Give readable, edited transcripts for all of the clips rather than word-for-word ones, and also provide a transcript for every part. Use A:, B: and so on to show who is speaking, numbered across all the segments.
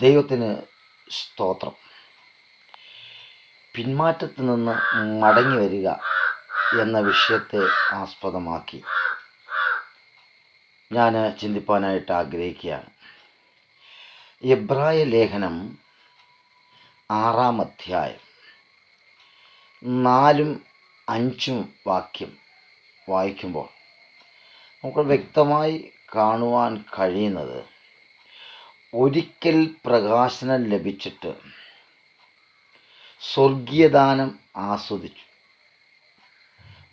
A: ദൈവത്തിന് സ്തോത്രം. പിന്മാറ്റത്തിൽ നിന്ന് മടങ്ങി വരിക എന്ന വിഷയത്തെ ആസ്പദമാക്കി ഞാൻ ചിന്തിപ്പാനായിട്ട് ആഗ്രഹിക്കുകയാണ്. എബ്രായ ലേഖനം 6-ാം അധ്യായം 4-5 വാക്യം വായിക്കുമ്പോൾ നമുക്ക് വ്യക്തമായി കാണുവാൻ കഴിയുന്നത്, ഒരിക്കൽ പ്രകാശനം ലഭിച്ചിട്ട് സ്വർഗീയദാനം ആസ്വദിച്ചു,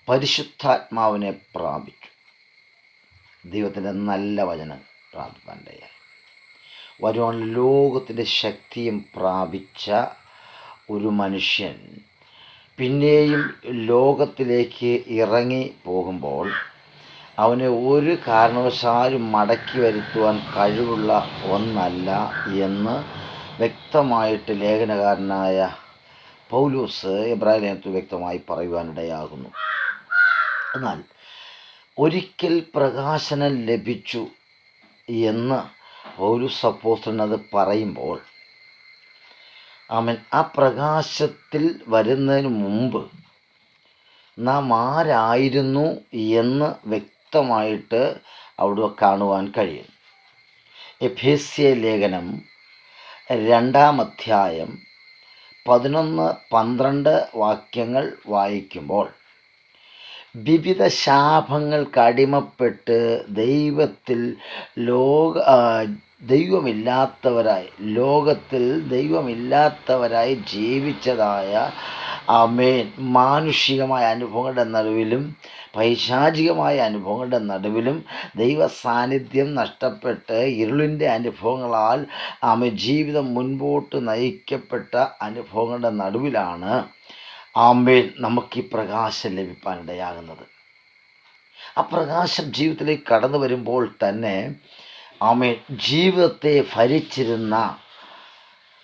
A: പരിശുദ്ധാത്മാവിനെ പ്രാപിച്ചു, ദൈവത്തിൻ്റെ നല്ല വചനം പ്രാപിപ്പാനിടയായി വരുവാൻ ലോകത്തിൻ്റെ ശക്തിയും പ്രാപിച്ച ഒരു മനുഷ്യൻ പിന്നെയും ലോകത്തിലേക്ക് ഇറങ്ങി പോകുമ്പോൾ അവനെ ഒരു കാരണവശാലും മടക്കി വരുത്തുവാൻ കഴിവുള്ള ഒന്നല്ല എന്ന് വ്യക്തമായിട്ട് ലേഖനകാരനായ പൗലോസ് എബ്രായ ലേഖനത്തിൽ വ്യക്തമായി പറയുവാനിടയാകുന്നു. എന്നാൽ ഒരിക്കൽ പ്രകാശനം ലഭിച്ചു എന്ന് പൗലോസ് അപ്പോസ്തലൻ അത് പറയുമ്പോൾ, ആ പ്രകാശത്തിൽ വരുന്നതിന് മുമ്പ് നാം ആരായിരുന്നു എന്ന് വ്യക്തമായിട്ട് അവിടെ കാണുവാൻ കഴിയും. എഫേസ്യ ലേഖനം 2-ാം അധ്യായം 11-12 വാക്യങ്ങൾ വായിക്കുമ്പോൾ, വിവിധ ശാപങ്ങൾക്ക് അടിമപ്പെട്ട് ലോകത്തിൽ ദൈവമില്ലാത്തവരായി ജീവിച്ചതായ മാനുഷികമായ അനുഭവങ്ങളുടെ നടുവിലും പൈശാചികമായ അനുഭവങ്ങളുടെ നടുവിലും ദൈവ സാന്നിധ്യം നഷ്ടപ്പെട്ട് ഇരുളിൻ്റെ അനുഭവങ്ങളാൽ ജീവിതം മുൻപോട്ട് നയിക്കപ്പെട്ട അനുഭവങ്ങളുടെ നടുവിലാണ് നമുക്ക് ഈ പ്രകാശം ലഭിക്കാനിടയാകുന്നത്. ആ പ്രകാശം ജീവിതത്തിലേക്ക് കടന്നു വരുമ്പോൾ തന്നെ ജീവിതത്തെ ഭരിച്ചിരുന്ന,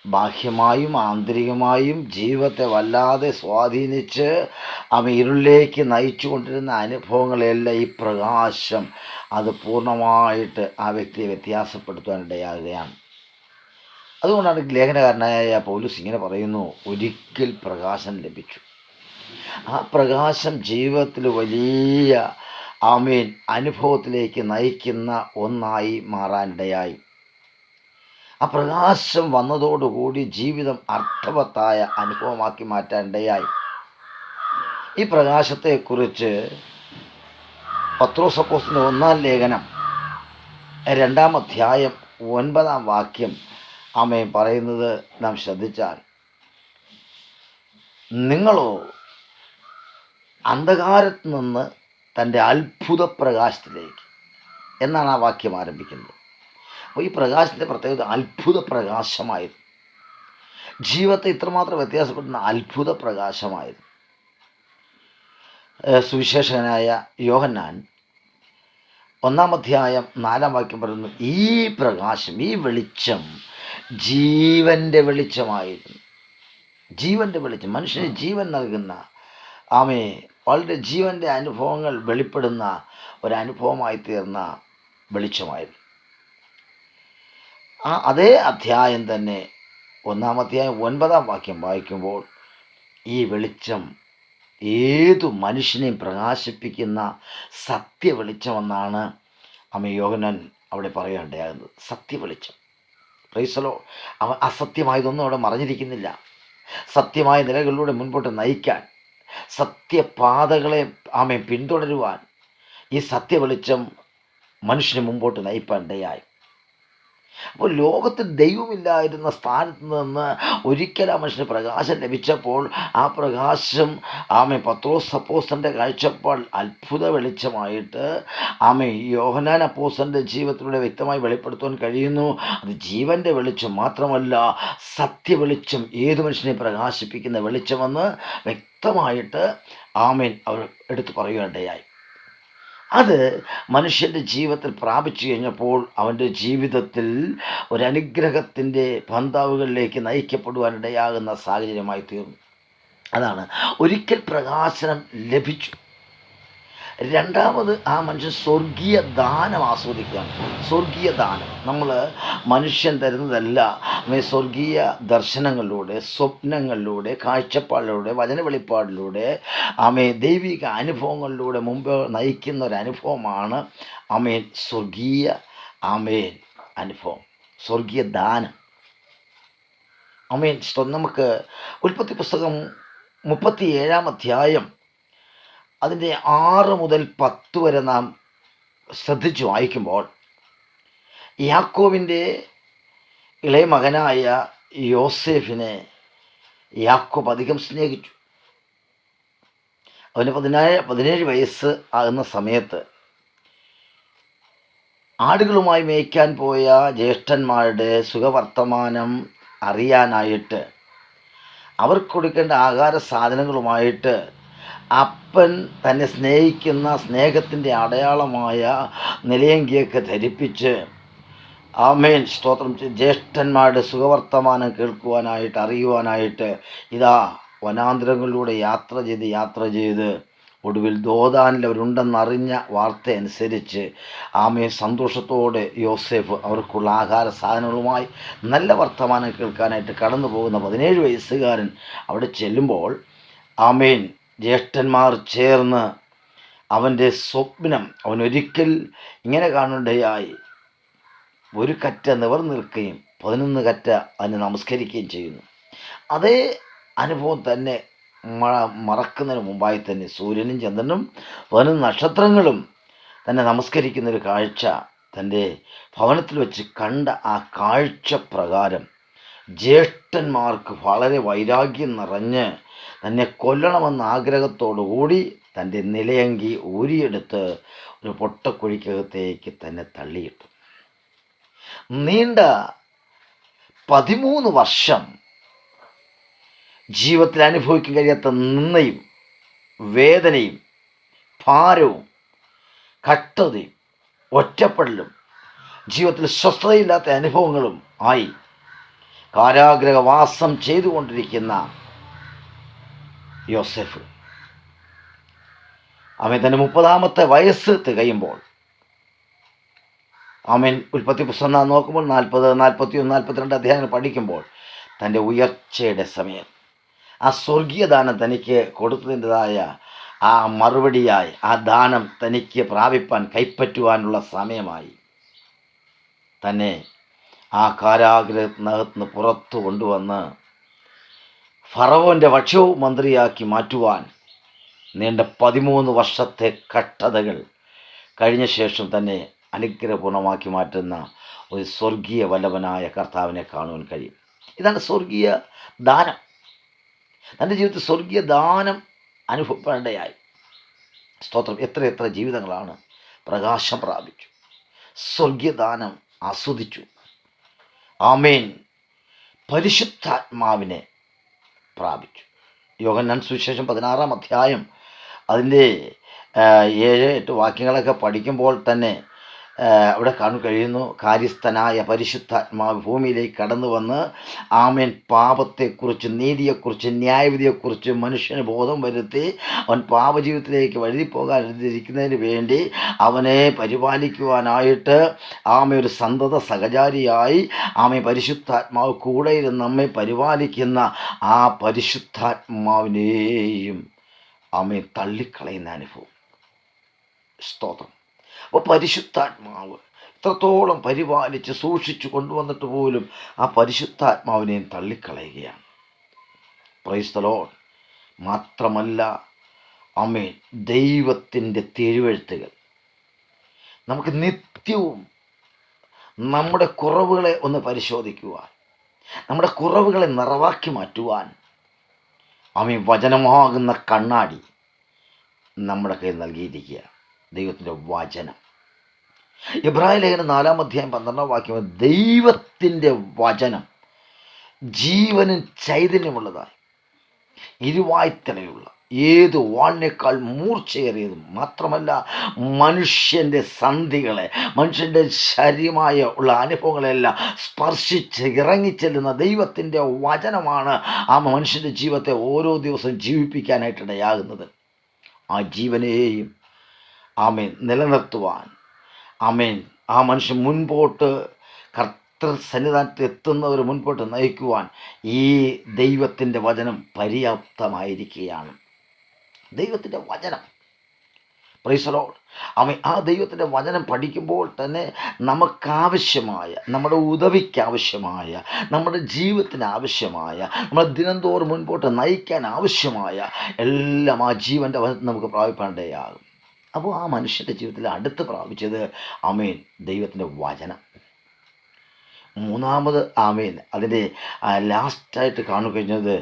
A: ബാഹ്യമായും ആന്തരികമായും ജീവിതത്തെ വല്ലാതെ സ്വാധീനിച്ച് ഇരുളിലേക്ക് നയിച്ചു കൊണ്ടിരുന്ന അനുഭവങ്ങളെല്ലാം ഈ പ്രകാശം അത് പൂർണ്ണമായിട്ട് ആ വ്യക്തിയെ വ്യത്യാസപ്പെടുത്താനിടയാകുകയാണ്. അതുകൊണ്ടാണ് ലേഖനകാരനായ പൗലോസ് ഇങ്ങനെ പറയുന്നു, ഒരിക്കൽ പ്രകാശം ലഭിച്ചു. ആ പ്രകാശം ജീവിതത്തിൽ വലിയ അനുഭവത്തിലേക്ക് നയിക്കുന്ന ഒന്നായി മാറാനിടയായി. ആ പ്രകാശം വന്നതോടുകൂടി ജീവിതം അർത്ഥവത്തായ അനുഭവമാക്കി മാറ്റാനിടയായി. ഈ പ്രകാശത്തെക്കുറിച്ച് പത്രോസ് അപ്പോസ്തലൻ്റെ 1-ാം ലേഖനം 2-ാം അധ്യായം 9-ാം വാക്യം പറയുന്നത് നാം ശ്രദ്ധിച്ചാൽ, നിങ്ങളോ അന്ധകാരത്തിൽ നിന്ന് തൻ്റെ അത്ഭുത പ്രകാശത്തിലേക്ക് എന്നാണ് ആ വാക്യം ആരംഭിക്കുന്നത്. അപ്പോൾ ഈ പ്രകാശത്തിൻ്റെ പ്രത്യേകത അത്ഭുത പ്രകാശമായിരുന്നു. ജീവിതത്തെ ഇത്രമാത്രം വ്യത്യാസപ്പെടുന്ന അത്ഭുത പ്രകാശമായിരുന്നു. സുവിശേഷകനായ യോഹന്നാൻ 1-ാം അധ്യായം 4-ാം വാക്യം പറയുന്നു, ഈ പ്രകാശം, ഈ വെളിച്ചം ജീവൻ്റെ വെളിച്ചമായിരുന്നു. ജീവൻ്റെ വെളിച്ചം, മനുഷ്യന് ജീവൻ നൽകുന്ന വളരെ ജീവൻ്റെ അനുഭവങ്ങൾ വെളിപ്പെടുന്ന ഒരനുഭവമായി തീർന്ന വെളിച്ചമായിരുന്നു. അതേ അധ്യായം തന്നെ 1-ാം അധ്യായം 9-ാം വാക്യം വായിക്കുമ്പോൾ, ഈ വെളിച്ചം ഏതു മനുഷ്യനെയും പ്രകാശിപ്പിക്കുന്ന സത്യവെളിച്ചമെന്നാണ് യോഹന്നാൻ അവിടെ പറയുകയുണ്ടാകുന്നത്. സത്യവെളിച്ചം. പ്രൈസലോ. അവൻ അസത്യമായതൊന്നും അവിടെ മറഞ്ഞിരിക്കുന്നില്ല. സത്യമായ നിലകളിലൂടെ മുൻപോട്ട് നയിക്കാൻ, സത്യപാതകളെ പിന്തുടരുവാൻ ഈ സത്യവെളിച്ചം മനുഷ്യനെ മുമ്പോട്ട് നയിപ്പാനിടയായി. അപ്പോൾ ലോകത്തിൽ ദൈവമില്ലായിരുന്ന സ്ഥാനത്ത് നിന്ന് ഒരിക്കൽ ആ മനുഷ്യന് പ്രകാശം ലഭിച്ചപ്പോൾ ആ പ്രകാശം പത്രോസ് അപ്പോസ്തലൻ്റെ കാഴ്ചപ്പാട് അത്ഭുത വെളിച്ചമായിട്ട് യോഹന്നാൻ അപ്പോസ്തലൻ്റെ ജീവിതത്തിലൂടെ വ്യക്തമായി വെളിപ്പെടുത്താൻ കഴിയുന്നു. അത് ജീവൻ്റെ വെളിച്ചം മാത്രമല്ല, സത്യവെളിച്ചം, ഏതു മനുഷ്യനെ പ്രകാശിപ്പിക്കുന്ന വെളിച്ചമെന്ന് വ്യക്തമായിട്ട് അവർ എടുത്തു പറയുകയുണ്ടായി. അത് മനുഷ്യൻ്റെ ജീവിതത്തിൽ പ്രാപിച്ചു കഴിഞ്ഞപ്പോൾ അവൻ്റെ ജീവിതത്തിൽ ഒരനുഗ്രഹത്തിൻ്റെ പന്താവുകളിലേക്ക് നയിക്കപ്പെടുവാനിടയാകുന്ന സാഹചര്യമായി തീർന്നു. അതാണ് ഒരിക്കൽ പ്രകാശനം ലഭിച്ചു. രണ്ടാമത് ആ മനുഷ്യൻ സ്വർഗീയ ദാനം ആസ്വദിക്കുകയാണ്. സ്വർഗീയ ദാനം നമ്മൾ മനുഷ്യൻ തരുന്നതല്ല. സ്വർഗീയ ദർശനങ്ങളിലൂടെ, സ്വപ്നങ്ങളിലൂടെ, കാഴ്ചപ്പാടിലൂടെ, വചന വെളിപ്പാടിലൂടെ, ദൈവിക അനുഭവങ്ങളിലൂടെ മുമ്പ് നയിക്കുന്ന ഒരു അനുഭവമാണ് സ്വർഗീയ അനുഭവം, സ്വർഗീയ ദാനം. നമുക്ക് ഉൽപ്പത്തി പുസ്തകം 37-ാം അധ്യായം അതിൻ്റെ 6 മുതൽ 10 വരെ നാം ശ്രദ്ധിച്ചു വായിക്കുമ്പോൾ, യാക്കോബിൻ്റെ ഇളയ മകനായ യോസേഫിനെ യാക്കോബ് അധികം സ്നേഹിച്ചു. അവന് 17 വയസ്സ് ആകുന്ന സമയത്ത് ആടുകളുമായി മേയ്ക്കാൻ പോയ ജ്യേഷ്ഠന്മാരുടെ സുഖവർത്തമാനം അറിയാനായിട്ട് അവർക്ക് കൊടുക്കേണ്ട ആഹാര സാധനങ്ങളുമായിട്ട് അപ്പൻ തന്നെ സ്നേഹിക്കുന്ന സ്നേഹത്തിൻ്റെ അടയാളമായ നിലയങ്കിയൊക്കെ ധരിപ്പിച്ച് സ്തോത്രം ജ്യേഷ്ഠന്മാരുടെ സുഖവർത്തമാനം കേൾക്കുവാനായിട്ട്, അറിയുവാനായിട്ട് ഇതാ വനാന്തരങ്ങളിലൂടെ യാത്ര ചെയ്ത് ഒടുവിൽ ദോതാനിൽ അവരുണ്ടെന്നറിഞ്ഞ വാർത്ത അനുസരിച്ച് സന്തോഷത്തോടെ യോസേഫ് അവർക്കുള്ള ആഹാര സാധനങ്ങളുമായി നല്ല വർത്തമാനം കേൾക്കാനായിട്ട് കടന്നു പോകുന്ന 17 വയസ്സുകാരൻ അവിടെ ചെല്ലുമ്പോൾ ജ്യേഷ്ഠന്മാർ ചേർന്ന് അവൻ്റെ സ്വപ്നം അവനൊരിക്കൽ ഇങ്ങനെ കാണുകയായി. ഒരു കറ്റ നിവർന്നു നിൽക്കുകയും 11 കറ്റ അതിനെ നമസ്കരിക്കുകയും ചെയ്യുന്നു. അതേ അനുഭവം തന്നെ മറക്കുന്നതിന് മുമ്പായി തന്നെ സൂര്യനും ചന്ദ്രനും 11 നക്ഷത്രങ്ങളും തന്നെ നമസ്കരിക്കുന്നൊരു കാഴ്ച തൻ്റെ ഭവനത്തിൽ വെച്ച് കണ്ട ആ കാഴ്ച പ്രകാരം ജ്യേഷ്ഠന്മാർക്ക് വളരെ വൈരാഗ്യം നിറഞ്ഞ് തന്നെ കൊല്ലണമെന്ന ആഗ്രഹത്തോടുകൂടി തൻ്റെ നിലയങ്കി ഊരിയെടുത്ത് ഒരു പൊട്ടക്കുഴിക്കകത്തേക്ക് തന്നെ തള്ളിയിട്ടു. നീണ്ട 13 വർഷം ജീവിതത്തിൽ അനുഭവിക്കാൻ കഴിയാത്ത നിന്ദയും വേദനയും ഭാരവും കഷ്ടതയും ഒറ്റപ്പെടലും ജീവിതത്തിൽ സ്വസ്ഥതയില്ലാത്ത അനുഭവങ്ങളും ആയി കാരാഗ്രഹവാസം ചെയ്തുകൊണ്ടിരിക്കുന്ന യോസേഫ് തൻ്റെ 30-ാമത്തെ വയസ്സ് തികയുമ്പോൾ ഉൽപ്പത്തി പുസ്തകം നോക്കുമ്പോൾ 40, 41, 42 അധ്യായങ്ങൾ പഠിക്കുമ്പോൾ തൻ്റെ ഉയർച്ചയുടെ സമയം ആ സ്വർഗീയ ദാനം തനിക്ക് കൊടുത്തതിൻ്റെതായ ആ മറുപടിയായി ആ ദാനം തനിക്ക് പ്രാപിപ്പാൻ കൈപ്പറ്റുവാനുള്ള സമയമായി. തന്നെ ആ കാരാഗ്രഹത്തിനകത്തുനിന്ന് പുറത്തു കൊണ്ടുവന്ന് ഫറവോൻ്റെ ഭക്ഷ്യവും മന്ത്രിയാക്കി മാറ്റുവാൻ നീണ്ട 13 വർഷത്തെ കഷ്ടതകൾ കഴിഞ്ഞ ശേഷം തന്നെ അനുഗ്രഹപൂർണമാക്കി മാറ്റുന്ന ഒരു സ്വർഗീയ വല്ലഭനായ കർത്താവിനെ കാണുവാൻ കഴിയും. ഇതാണ് സ്വർഗീയ ദാനം. തൻ്റെ ജീവിതത്തിൽ സ്വർഗീയ ദാനം അനുഭവപ്പെടേണ്ടയായി. സ്തോത്രം. എത്ര ജീവിതങ്ങളാണ് പ്രകാശം പ്രാപിച്ചു, സ്വർഗീയ ദാനം ആസ്വദിച്ചു. പരിശുദ്ധാത്മാവിനെ പ്രാപിച്ചു. യോഹന്നാൻ സുവിശേഷം 16-ാം അധ്യായം അതിൻ്റെ 7-8 വാക്യങ്ങളൊക്കെ പഠിക്കുമ്പോൾ തന്നെ അവിടെ കാണാൻ കഴിയുന്നു. കാര്യസ്ഥനായ പരിശുദ്ധാത്മാവ് ഭൂമിയിലേക്ക് കടന്നു വന്ന് പാപത്തെക്കുറിച്ച്, നീതിയെക്കുറിച്ച്, ന്യായവിധിയെക്കുറിച്ച് മനുഷ്യന് ബോധം വരുത്തി അവൻ പാപജീവിതത്തിലേക്ക് വഴുതിപ്പോകാതിരിക്കുന്നതിന് വേണ്ടി അവനെ പരിപാലിക്കുവാനായിട്ട് ഒരു സന്തത സഹചാരിയായി പരിശുദ്ധാത്മാവ് കൂടെ ഇരുന്ന് നമ്മെ പരിപാലിക്കുന്ന ആ പരിശുദ്ധാത്മാവിനെയും തള്ളിക്കളയുന്ന അനുഭവം. സ്തോത്രം. അപ്പോൾ പരിശുദ്ധാത്മാവ് ഇത്രത്തോളം പരിപാലിച്ച് സൂക്ഷിച്ചു കൊണ്ടുവന്നിട്ട് പോലും ആ പരിശുദ്ധാത്മാവിനെയും തള്ളിക്കളയുകയാണ്. Praise the Lord. മാത്രമല്ല ദൈവത്തിൻ്റെ തിരുവെഴുത്തുകൾ നമുക്ക് നിത്യവും നമ്മുടെ കുറവുകളെ ഒന്ന് പരിശോധിക്കുവാൻ, നമ്മുടെ കുറവുകളെ നിറവാക്കി മാറ്റുവാൻ വചനമാകുന്ന കണ്ണാടി നമ്മുടെ കയ്യിൽ നൽകിയിരിക്കുക. ദൈവത്തിൻ്റെ വചനം. എബ്രായ ലേഖനം 4-ാം അധ്യായം 12-ാം വാക്യം, ദൈവത്തിൻ്റെ വചനം ജീവനും ചൈതന്യമുള്ളതായി ഇരുവായ്ത്തലയുള്ള ഏത് വാളിനേക്കാൾ മൂർച്ചയേറിയതും, മാത്രമല്ല മനുഷ്യൻ്റെ സന്ധികളെ, മനുഷ്യൻ്റെ ശരീരമായ ഉള്ള അനുഭവങ്ങളെല്ലാം സ്പർശിച്ച് ഇറങ്ങിച്ചെല്ലുന്ന ദൈവത്തിൻ്റെ വചനമാണ് ആ മനുഷ്യൻ്റെ ജീവിതത്തെ ഓരോ ദിവസവും ജീവിപ്പിക്കാനായിട്ടിടയാകുന്നത്. ആ ജീവനെയും ആമേൻ നിലനിർത്തുവാൻ, ആമേൻ ആ മനുഷ്യൻ മുൻപോട്ട് കർത്തൃ സന്നിധാനത്തിൽ എത്തുന്നവർ മുൻപോട്ട് നയിക്കുവാൻ ഈ ദൈവത്തിൻ്റെ വചനം പര്യാപ്തമായിരിക്കുകയാണ്. ദൈവത്തിൻ്റെ വചനം, പ്രൈസ് ദി ലോർഡ്. ആ ദൈവത്തിൻ്റെ വചനം പഠിക്കുമ്പോൾ തന്നെ നമുക്കാവശ്യമായ, നമ്മുടെ ഉദവിക്കാവശ്യമായ, നമ്മുടെ ജീവിതത്തിന് ആവശ്യമായ, നമ്മുടെ ദിനംതോറും മുൻപോട്ട് നയിക്കാൻ ആവശ്യമായ എല്ലാം ആ ജീവൻ്റെ വചനത്തിൽ നമുക്ക് പ്രാപിപ്പാണ്ടേയാകും. അപ്പോൾ ആ മനുഷ്യൻ്റെ ജീവിതത്തിൽ അടുത്ത് പ്രാപിച്ചത് ആമേൻ ദൈവത്തിൻ്റെ വചനം. മൂന്നാമത് ആമേൻ അതിൻ്റെ ലാസ്റ്റായിട്ട് കാണു കഴിഞ്ഞത്,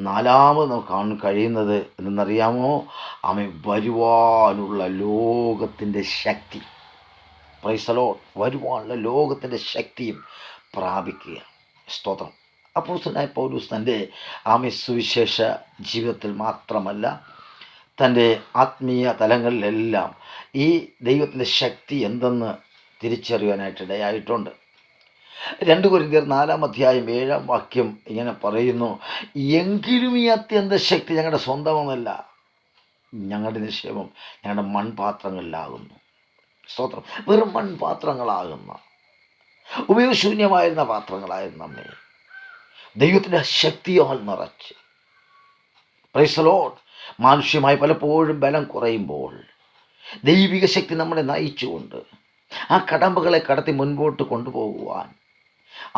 A: നാലാമത് നമുക്ക് കാണാൻ കഴിയുന്നത് എന്തെന്നറിയാമോ? ആമേൻ വരുവാനുള്ള ലോകത്തിൻ്റെ ശക്തി. Price the Lord. വരുവാനുള്ള ലോകത്തിൻ്റെ ശക്തിയും പ്രാപിക്കുക. സ്തോത്രം. അപ്പോസ്തലനായ പൗലോസ് തൻ്റെ ആമേൻ സുവിശേഷ ജീവിതത്തിൽ മാത്രമല്ല, തൻ്റെ ആത്മീയ തലങ്ങളിലെല്ലാം ഈ ദൈവത്തിൻ്റെ ശക്തി എന്തെന്ന് തിരിച്ചറിയാനായിട്ടിടയായിട്ടുണ്ട്. 2 കൊരിന്ത്യർ 4-ാം അധ്യായം 7-ാം വാക്യം ഇങ്ങനെ പറയുന്നു, എങ്കിലും ഈ അത്യന്ത ശക്തി ഞങ്ങളുടെ സ്വന്തമൊന്നല്ല, ഞങ്ങളുടെ നിക്ഷേപം ഞങ്ങളുടെ മൺപാത്രങ്ങളിലാകുന്നു. സ്തോത്രം. വെറും മൺപാത്രങ്ങളാകുന്ന, ഉപയോഗശൂന്യമായിരുന്ന പാത്രങ്ങളായിരുന്ന നമ്മെ ദൈവത്തിൻ്റെ ശക്തിയാൽ നിറച്ച്, പ്രൈസ് ദി ലോർഡ്, മാനുഷ്യമായി പലപ്പോഴും ബലം കുറയുമ്പോൾ ദൈവിക ശക്തി നമ്മളെ നയിച്ചുകൊണ്ട് ആ കടമ്പകളെ കടത്തി മുൻപോട്ട് കൊണ്ടുപോകുവാൻ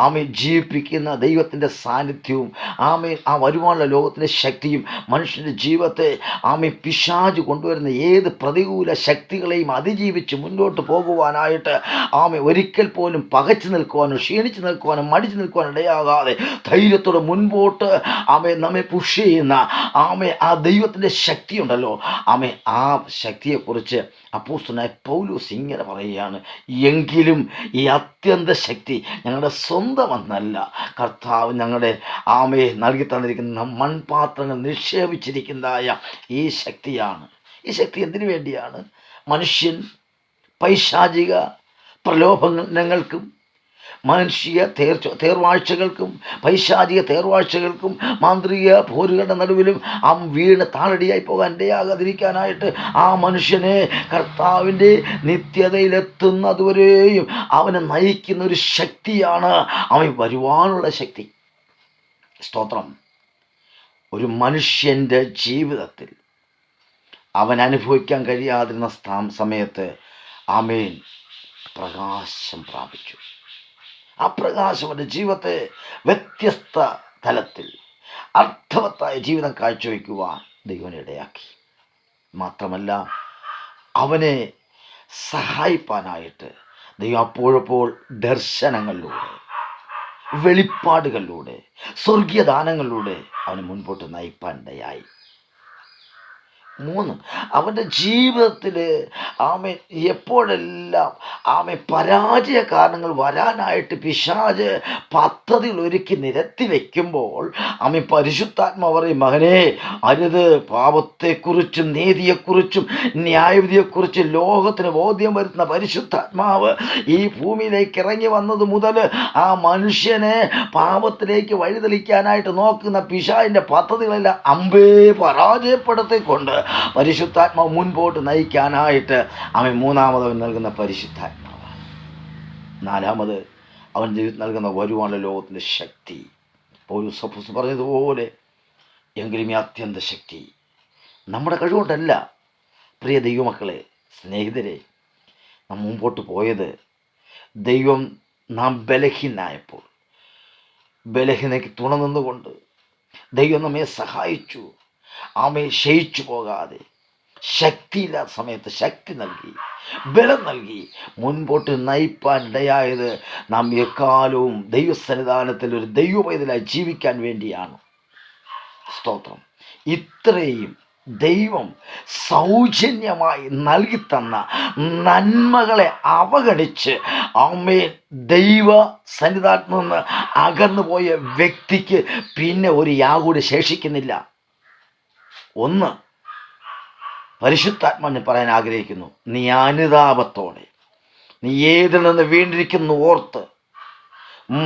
A: ആമേൻ ജീവിപ്പിക്കുന്ന ദൈവത്തിൻ്റെ സാന്നിധ്യവും ആമേൻ ആ വരുവാനുള്ള ലോകത്തിൻ്റെ ശക്തിയും മനുഷ്യൻ്റെ ജീവിതത്തെ ആമേൻ പിശാച് കൊണ്ടുവരുന്ന ഏത് പ്രതികൂല ശക്തികളെയും അതിജീവിച്ച് മുന്നോട്ട് പോകുവാനായിട്ട് ആമേൻ ഒരിക്കൽ പോലും പകച്ചു നിൽക്കുവാനോ ക്ഷീണിച്ച് നിൽക്കുവാനോ മടിച്ചു നിൽക്കുവാനോ ഇടയാകാതെ ധൈര്യത്തോടെ മുൻപോട്ട് ആമേൻ നമ്മെ പുഷ് ചെയ്യുന്ന ആമേൻ ആ ദൈവത്തിൻ്റെ ശക്തിയുണ്ടല്ലോ, ആമേൻ ആ ശക്തിയെക്കുറിച്ച് അപ്പോസ്തലനായ പൗലോസ് ഇങ്ങനെ പറയുകയാണ്, എങ്കിലും ഈ അത്യന്ത ശക്തി ഞങ്ങളുടെ സ്വന്തമെന്നല്ല, കർത്താവ് ഞങ്ങളുടെ ആമയെ നൽകി തന്നിരിക്കുന്ന മൺപാത്രങ്ങൾ നിക്ഷേപിച്ചിരിക്കുന്നതായ ഈ ശക്തിയാണ്. ഈ ശക്തി എന്തിനു വേണ്ടിയാണ്? മനുഷ്യൻ പൈശാചിക പ്രലോഭനങ്ങൾക്കും മാനുഷിക തേർവാഴ്ചകൾക്കും പൈശാചിക തേർവാഴ്ചകൾക്കും മാന്ത്രിക പോരുകളുടെ നടുവിലും ആ വീണ് താളടിയായി പോകാൻ ഇടയാകാതിരിക്കാനായിട്ട് ആ മനുഷ്യനെ കർത്താവിൻ്റെ നിത്യതയിലെത്തുന്നതുവരെയും അവനെ നയിക്കുന്ന ഒരു ശക്തിയാണ് അവൻ വരുവാനുള്ള ശക്തി. സ്തോത്രം. ഒരു മനുഷ്യൻ്റെ ജീവിതത്തിൽ അവൻ അനുഭവിക്കാൻ കഴിയാതിരുന്ന സമയത്ത് ആമേൻ പ്രകാശം പ്രാപിച്ചു. ആ പ്രകാശം അവൻ്റെ ജീവിതത്തെ വ്യത്യസ്ത തലത്തിൽ അർത്ഥവത്തായ ജീവിതം കാഴ്ചവെക്കുവാൻ ദൈവം ഇടയാക്കി. മാത്രമല്ല അവനെ സഹായിപ്പാനായിട്ട് ദൈവം അപ്പോഴപ്പോൾ ദർശനങ്ങളിലൂടെ, വെളിപ്പാടുകളിലൂടെ, സ്വർഗീയ ദാനങ്ങളിലൂടെ അവനെ മുൻപോട്ട് നയിപ്പാൻ ഇടയായി. 3, അവൻ്റെ ജീവിതത്തിൽ ആമേൻ എപ്പോഴെല്ലാം ആമേൻ പരാജയ കാരണങ്ങൾ വരാനായിട്ട് പിശാച് പദ്ധതികൾ ഒരുക്കി നിരത്തി വയ്ക്കുമ്പോൾ ആമേൻ പരിശുദ്ധാത്മാവ് പറയും, മകനെ അരുത്, പാപത്തെക്കുറിച്ചും നീതിയെക്കുറിച്ചും ന്യായവിധിയെക്കുറിച്ചും ലോകത്തിന് ബോധ്യം വരുത്തുന്ന പരിശുദ്ധാത്മാവ് ഈ ഭൂമിയിലേക്ക് ഇറങ്ങി വന്നത് മുതൽ ആ മനുഷ്യനെ പാപത്തിലേക്ക് വഴിതെളിക്കാനായിട്ട് നോക്കുന്ന പിശാചിൻ്റെ പദ്ധതികളെല്ലാം അമ്പേ പരാജയപ്പെടുത്തിക്കൊണ്ട് പരിശുദ്ധാത്മാവ് മുൻപോട്ട് നയിക്കാനായിട്ട് അവൻ 3-ാമത് അവൻ നൽകുന്ന പരിശുദ്ധാത്മാവ്. 4-ാമത് അവൻ നൽകുന്ന വരുവാനുള്ള ലോകത്തിൻ്റെ ശക്തി. പൗലോസ് പറഞ്ഞതുപോലെ എങ്കിലും ഈ അത്യന്ത ശക്തി നമ്മുടെ കഴിവുകൊണ്ടല്ല. പ്രിയ ദൈവമക്കളെ, സ്നേഹിതരെ, നാം മുമ്പോട്ട് പോയത് ദൈവം നാം ബലഹീനായപ്പോൾ ബലഹീനയ്ക്ക് തുണ നിന്നുകൊണ്ട് ദൈവം നമ്മെ സഹായിച്ചു. ആമയെ ക്ഷയിച്ചു പോകാതെ ശക്തിയില്ലാത്ത സമയത്ത് ശക്തി നൽകി, ബലം നൽകി മുൻപോട്ട് നയിപ്പാൻ ഇടയായത് നാം എക്കാലവും ദൈവസന്നിധാനത്തിൽ ഒരു ദൈവപൈതലായി ജീവിക്കാൻ വേണ്ടിയാണ്. സ്തോത്രം. ഇത്രയും ദൈവം സൗജന്യമായി നൽകിത്തന്ന നന്മകളെ അവഗണിച്ച് ആമേൻ ദൈവ സന്നിധാനത്തിൽ നിന്ന് അകന്നു പോയ വ്യക്തിക്ക് പിന്നെ ഒരു യാഗൂടെ ശേഷിക്കുന്നില്ല. 1, പരിശുദ്ധാത്മാവിനെ പറയാൻ ആഗ്രഹിക്കുന്നു, നീ അനുതാപത്തോടെ നീ ഏതിൽ നിന്ന് വീണ്ടിരിക്കുന്നു ഓർത്ത്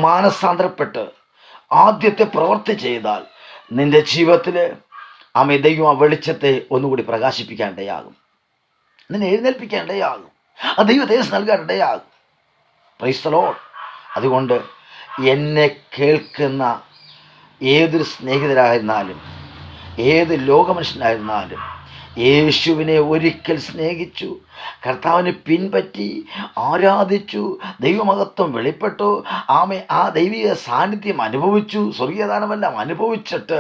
A: മാനസാന്തരപ്പെട്ട് ആദ്യത്തെ പ്രവൃത്തി ചെയ്താൽ നിന്റെ ജീവിതത്തിൽ ആമേ ദൈവം ആ വെളിച്ചത്തെ ഒന്നുകൂടി പ്രകാശിപ്പിക്കാൻ ഇടയാകും. നിന്നെ എഴുന്നേൽപ്പിക്കാൻ ഇടയാകും. ആ ദൈവ തേജസ് നൽകാൻ ഇടയാകും. Price the Lord. അതുകൊണ്ട് എന്നെ കേൾക്കുന്ന ഏതൊരു സ്നേഹിതരായിരുന്നാലും ഏത് ലോകമനുഷ്യനായിരുന്നാലും യേശുവിനെ ഒരിക്കൽ സ്നേഹിച്ചു, കർത്താവിനെ പിൻപറ്റി ആരാധിച്ചു, ദൈവമഹത്വം വെളിപ്പെട്ടു, ആ ദൈവിക സാന്നിധ്യം അനുഭവിച്ചു, സ്വർഗീയദാനമെല്ലാം അനുഭവിച്ചിട്ട്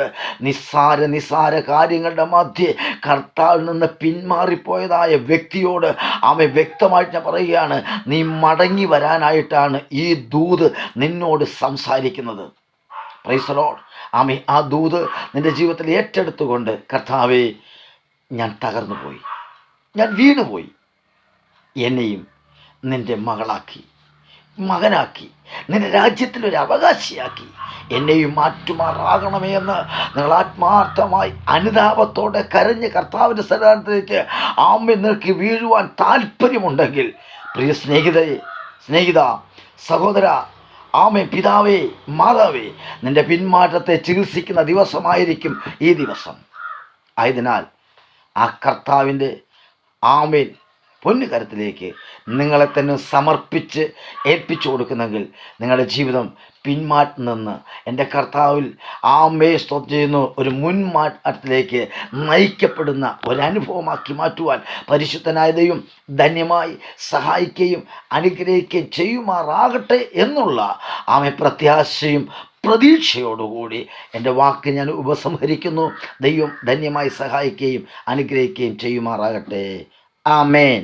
A: നിസ്സാര കാര്യങ്ങളുടെ മധ്യേ കർത്താവിൽ നിന്ന് പിന്മാറിപ്പോയതായ വ്യക്തിയോട് വ്യക്തമായിട്ട് ഞാൻ പറയുകയാണ്, നീ മടങ്ങി വരാനായിട്ടാണ് ഈ ദൂത് നിന്നോട് സംസാരിക്കുന്നത്. Price the Lord. ആ ദൂത് നിൻ്റെ ജീവിതത്തിൽ ഏറ്റെടുത്തുകൊണ്ട്, കർത്താവേ, ഞാൻ തകർന്നു പോയി, ഞാൻ വീണുപോയി, എന്നെയും നിൻ്റെ മകളാക്കി, മകനാക്കി, നിൻ്റെ രാജ്യത്തിലൊരു അവകാശിയാക്കി എന്നെയും മാറ്റുമാറാകണമേ എന്ന് നിങ്ങൾ ആത്മാർത്ഥമായി അനുതാപത്തോടെ കരഞ്ഞ് കർത്താവിൻ്റെ സന്നിധാനത്തിലേക്ക് നിനക്ക് വീഴുവാൻ താല്പര്യമുണ്ടെങ്കിൽ, പ്രിയ സ്നേഹിത, സഹോദര, പിതാവേ, മാതാവേ, നിൻ്റെ പിന്മാറ്റത്തെ ചികിത്സിക്കുന്ന ദിവസമായിരിക്കും ഈ ദിവസം. ആയതിനാൽ ആ കർത്താവിൻ്റെ പൊന്നുകരത്തിലേക്ക് നിങ്ങളെ തന്നെ സമർപ്പിച്ച് ഏൽപ്പിച്ചു കൊടുക്കുന്നെങ്കിൽ നിങ്ങളുടെ ജീവിതം പിന്മാറ്റം നിന്ന് എൻ്റെ കർത്താവിൽ സ്തോത്രം ചെയ്യുന്നു ഒരു മുൻമാറ്റത്തിലേക്ക് നയിക്കപ്പെടുന്ന ഒരനുഭവമാക്കി മാറ്റുവാൻ പരിശുദ്ധനായ ദൈവം ധന്യമായി സഹായിക്കുകയും അനുഗ്രഹിക്കുകയും ചെയ്യുമാറാകട്ടെ എന്നുള്ള പ്രത്യാശയും പ്രതീക്ഷയോടുകൂടി എൻ്റെ വാക്ക് ഞാൻ ഉപസംഹരിക്കുന്നു. ദൈവം ധന്യമായി സഹായിക്കുകയും അനുഗ്രഹിക്കുകയും ചെയ്യുമാറാകട്ടെ. ആമേൻ.